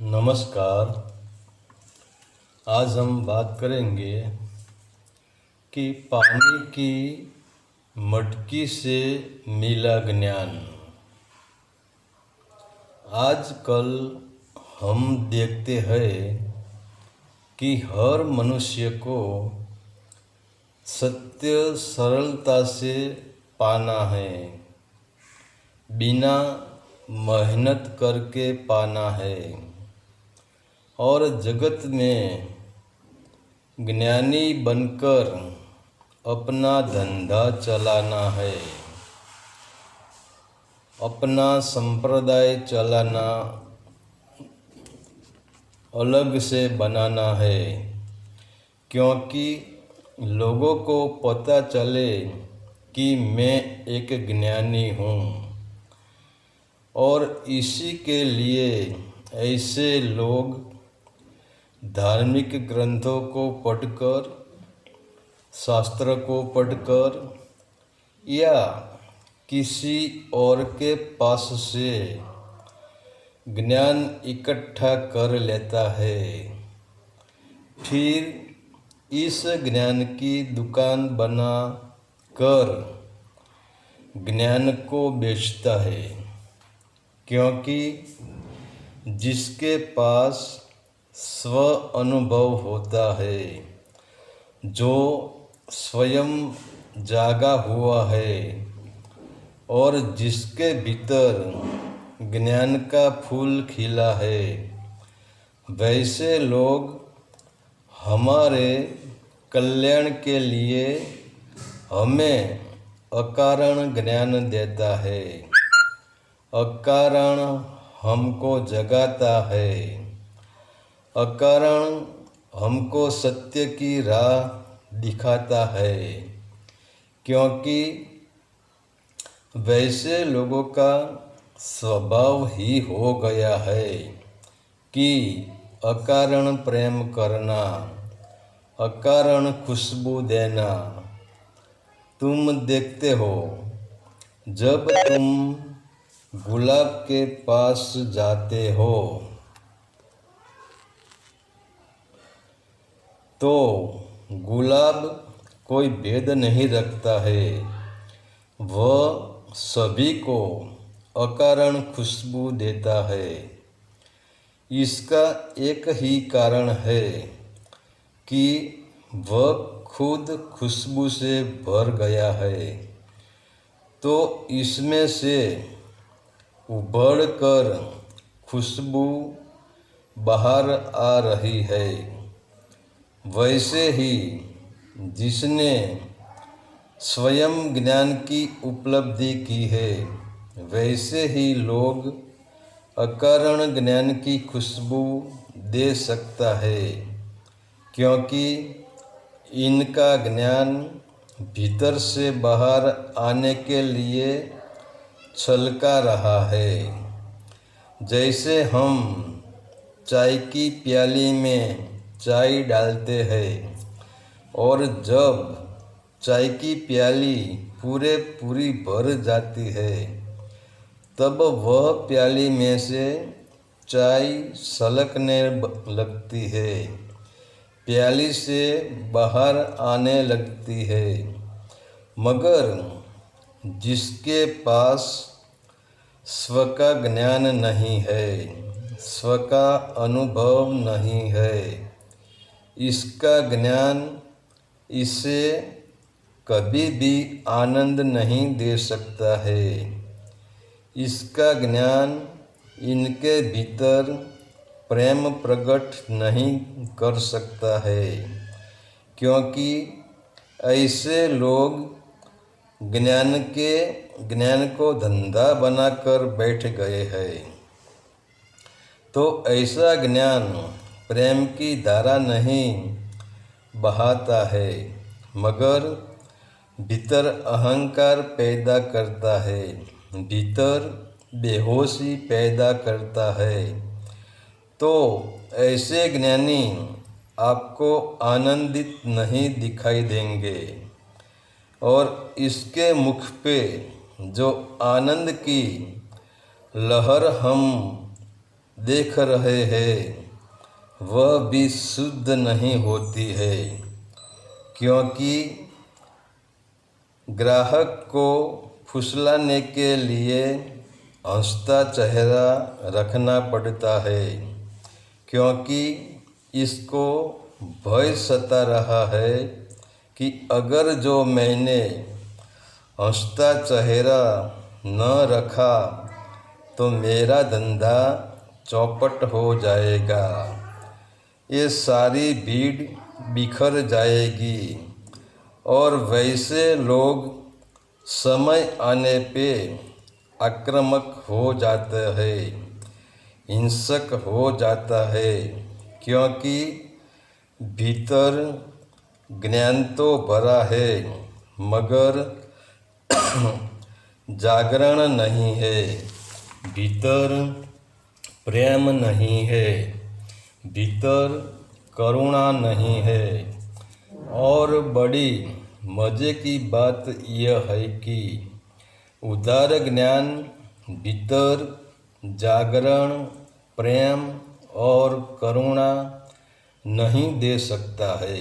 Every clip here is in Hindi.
नमस्कार। आज हम बात करेंगे कि पानी की मटकी से मिला ज्ञान। आजकल हम देखते हैं कि हर मनुष्य को सत्य सरलता से पाना है, बिना मेहनत करके पाना है और जगत में ज्ञानी बनकर अपना धंधा चलाना है, अपना संप्रदाय चलाना अलग से बनाना है, क्योंकि लोगों को पता चले कि मैं एक ज्ञानी हूँ। और इसी के लिए ऐसे लोग धार्मिक ग्रंथों को पढ़कर, शास्त्र को पढ़कर या किसी और के पास से ज्ञान इकट्ठा कर लेता है, फिर इस ज्ञान की दुकान बना कर ज्ञान को बेचता है। क्योंकि जिसके पास स्व अनुभव होता है, जो स्वयं जागा हुआ है और जिसके भीतर ज्ञान का फूल खिला है, वैसे लोग हमारे कल्याण के लिए हमें अकारण ज्ञान देता है, अकारण हमको जगाता है, अकारण हमको सत्य की राह दिखाता है। क्योंकि वैसे लोगों का स्वभाव ही हो गया है कि अकारण प्रेम करना, अकारण खुशबू देना। तुम देखते हो, जब तुम गुलाब के पास जाते हो तो गुलाब कोई भेद नहीं रखता है, वह सभी को अकारण खुशबू देता है। इसका एक ही कारण है कि वह खुद खुशबू से भर गया है, तो इसमें से उभर कर खुशबू बाहर आ रही है। वैसे ही जिसने स्वयं ज्ञान की उपलब्धि की है, वैसे ही लोग अकारण ज्ञान की खुशबू दे सकता है। क्योंकि इनका ज्ञान भीतर से बाहर आने के लिए छलका रहा है। जैसे हम चाय की प्याली में चाय डालते हैं और जब चाय की प्याली पूरी भर जाती है, तब वह प्याली में से चाय छलकने लगती है, प्याली से बाहर आने लगती है। मगर जिसके पास स्व का ज्ञान नहीं है, स्व का अनुभव नहीं है, इसका ज्ञान इसे कभी भी आनंद नहीं दे सकता है। इसका ज्ञान इनके भीतर प्रेम प्रकट नहीं कर सकता है। क्योंकि ऐसे लोग ज्ञान को धंधा बनाकर बैठ गए हैं। तो ऐसा ज्ञान प्रेम की धारा नहीं बहाता है, मगर भीतर अहंकार पैदा करता है, भीतर बेहोशी पैदा करता है। तो ऐसे ज्ञानी आपको आनंदित नहीं दिखाई देंगे और इसके मुख पे जो आनंद की लहर हम देख रहे हैं वह भी शुद्ध नहीं होती है, क्योंकि ग्राहक को फुसलाने के लिए हंसता चेहरा रखना पड़ता है, क्योंकि इसको भय सता रहा है कि अगर जो मैंने हंसता चेहरा न रखा तो मेरा धंधा चौपट हो जाएगा, ये सारी भीड़ बिखर जाएगी और वैसे लोग समय आने पे आक्रामक हो जाते हैं, हिंसक हो जाता है, क्योंकि भीतर ज्ञान तो भरा है मगर जागरण नहीं है, भीतर प्रेम नहीं है, भीतर करुणा नहीं है। और बड़ी मज़े की बात यह है कि उदार ज्ञान भीतर जागरण, प्रेम और करुणा नहीं दे सकता है।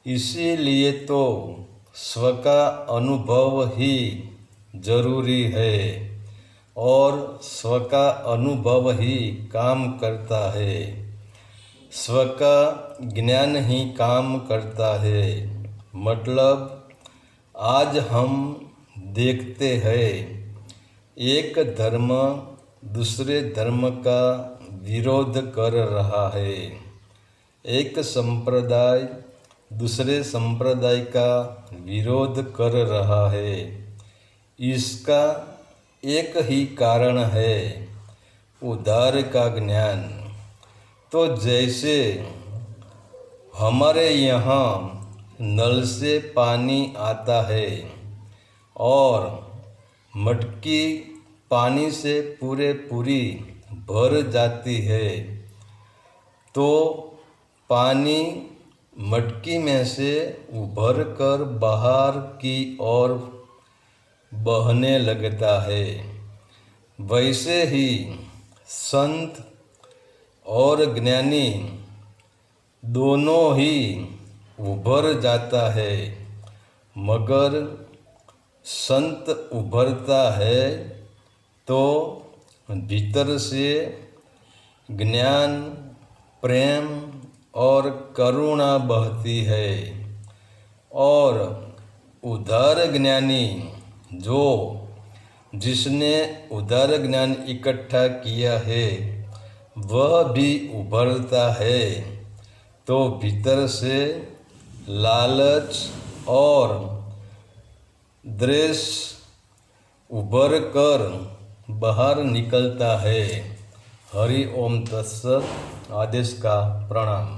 इसीलिए तो स्व का अनुभव ही जरूरी है और स्व का अनुभव ही काम करता है, स्व का ज्ञान ही काम करता है। मतलब आज हम देखते हैं एक धर्म दूसरे धर्म का विरोध कर रहा है, एक संप्रदाय दूसरे संप्रदाय का विरोध कर रहा है। इसका एक ही कारण है, उदार का ज्ञान। तो जैसे हमारे यहाँ नल से पानी आता है और मटकी पानी से पूरी भर जाती है, तो पानी मटकी में से उभर कर बाहर की ओर बहने लगता है। वैसे ही संत और ज्ञानी दोनों ही उभर जाता है, मगर संत उभरता है तो भीतर से ज्ञान, प्रेम और करुणा बहती है। और उदार ज्ञानी जो जिसने उदार ज्ञान इकट्ठा किया है वह भी उभरता है, तो भीतर से लालच और द्वेष उभर कर बाहर निकलता है। हरि ओम तत्सत। आदेश का प्रणाम।